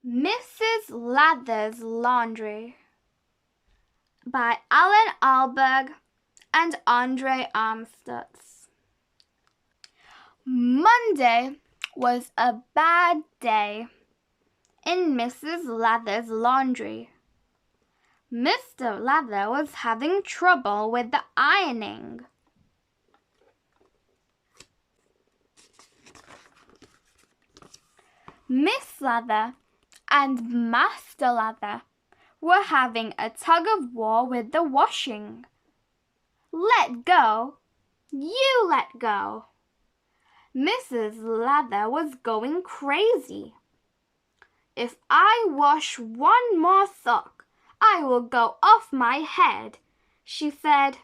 Mrs. Lather's Laundry by Alan Alberg and Andre Armstutz. Monday was a bad day in Mrs. Lather's laundry. Mr. Lather was having trouble with the ironing. Miss Lather and Master Lather were having a tug of war with the washing. Let go! You let go! Mrs. Lather was going crazy. If I wash one more sock, I will go off my head, she said.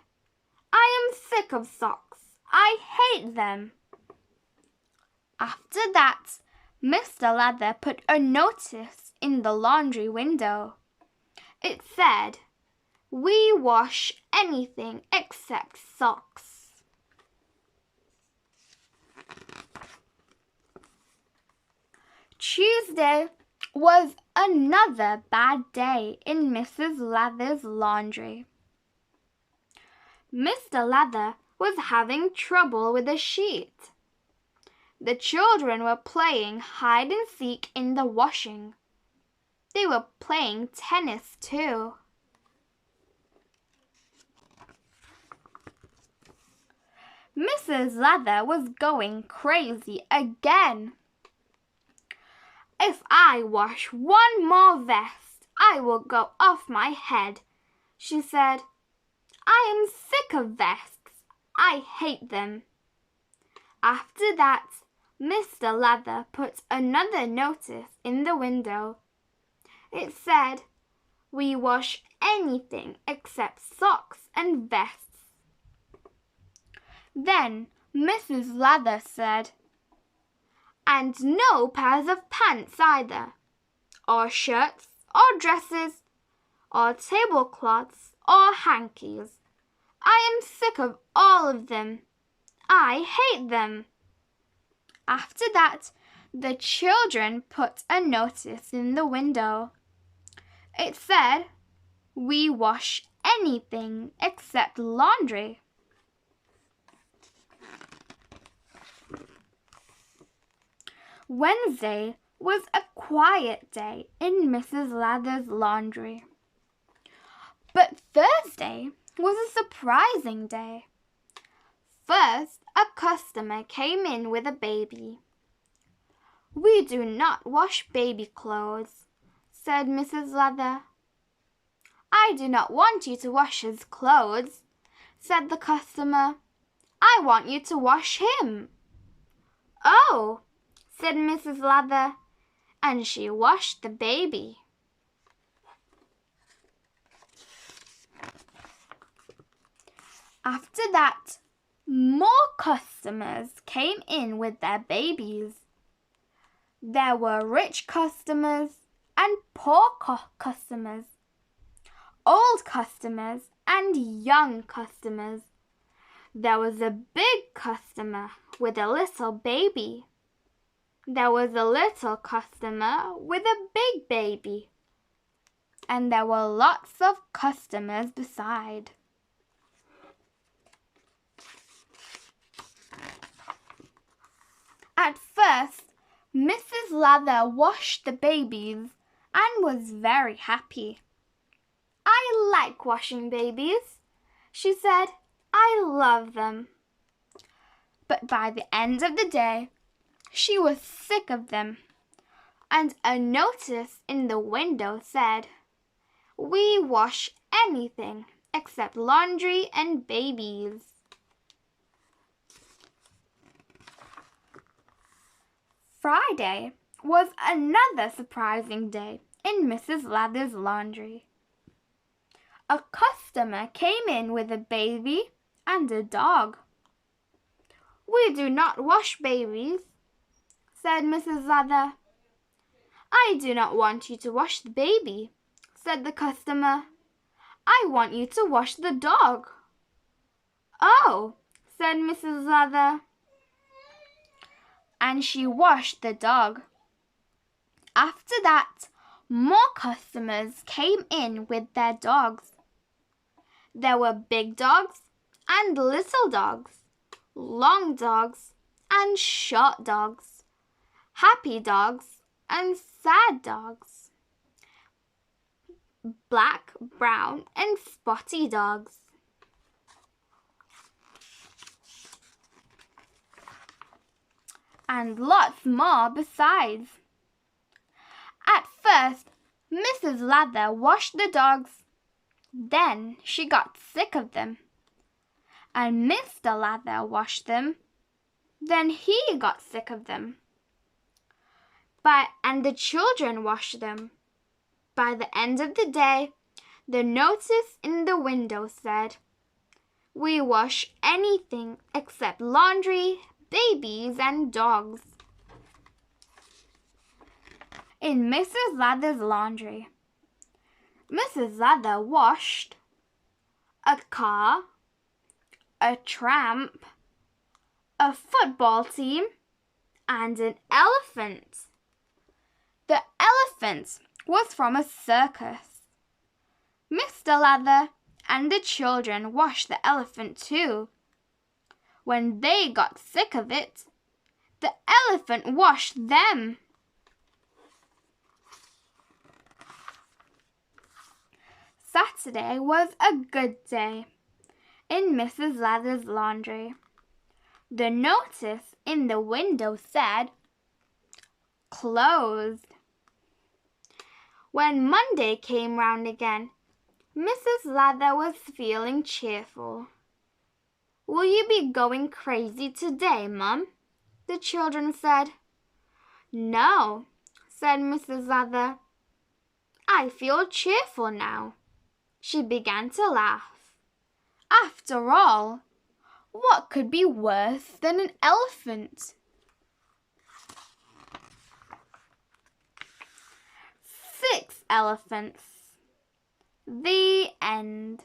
I am sick of socks. I hate them. After that, Mr. Lather put a notice in the laundry window. It said, "We wash anything except socks." Tuesday was another bad day in Mrs. Lather's laundry. Mr. Lather was having trouble with a sheet. The children were playing hide and seek in the washing. They were playing tennis too. Mrs. Lather was going crazy again. If I wash one more vest, I will go off my head, she said. I am sick of vests. I hate them. After that, Mr. Lather put another notice in the window. It said, "We wash anything except socks and vests." Then Mrs. Lather said, "And no pairs of pants either, or shirts, or dresses, or tablecloths, or hankies. I am sick of all of them. I hate them." After that, the children put a notice in the window. It said, "We wash anything except laundry." Wednesday was a quiet day in Mrs. Lather's laundry. But Thursday was a surprising day. First, a customer came in with a baby. "We do not wash baby clothes," said Mrs. Lather. "I do not want you to wash his clothes," said the customer. "I want you to wash him." "Oh," said Mrs. Lather, and she washed the baby. After that, more customers came in with their babies. There were rich customers and poor customers, old customers and young customers. There was a big customer with a little baby. There was a little customer with a big baby. And there were lots of customers beside. At first, Mrs. Lather washed the babies and was very happy. "I like washing babies," she said. "I love them." But by the end of the day, she was sick of them, and a notice in the window said, "We wash anything except laundry and babies." Friday was another surprising day in Mrs. Lather's laundry. A customer came in with a baby and a dog. "We do not wash babies," said Mrs. Lather. "I do not want you to wash the baby," said the customer. "I want you to wash the dog." "Oh," said Mrs. Lather. And she washed the dog. After that, more customers came in with their dogs. There were big dogs and little dogs, long dogs and short dogs, happy dogs and sad dogs, black, brown and spotty dogs. And lots more besides. At first, Mrs. Lather washed the dogs. Then she got sick of them. And Mr. Lather washed them. Then he got sick of them. And the children washed them. By the end of the day, the notice in the window said, "We wash anything except laundry, babies, and dogs." In Mrs. Lather's laundry, Mrs. Lather washed a car, a tramp, a football team, and an elephant. The elephant was from a circus. Mr. Lather and the children washed the elephant too. When they got sick of it, the elephant washed them. Saturday was a good day in Mrs. Lather's laundry. The notice in the window said, "Closed." When Monday came round again, Mrs. Lather was feeling cheerful. "Will you be going crazy today, Mum?" the children said. "No," said Mrs. Lather. "I feel cheerful now." She began to laugh. After all, what could be worse than an elephant? 6 elephants. The end.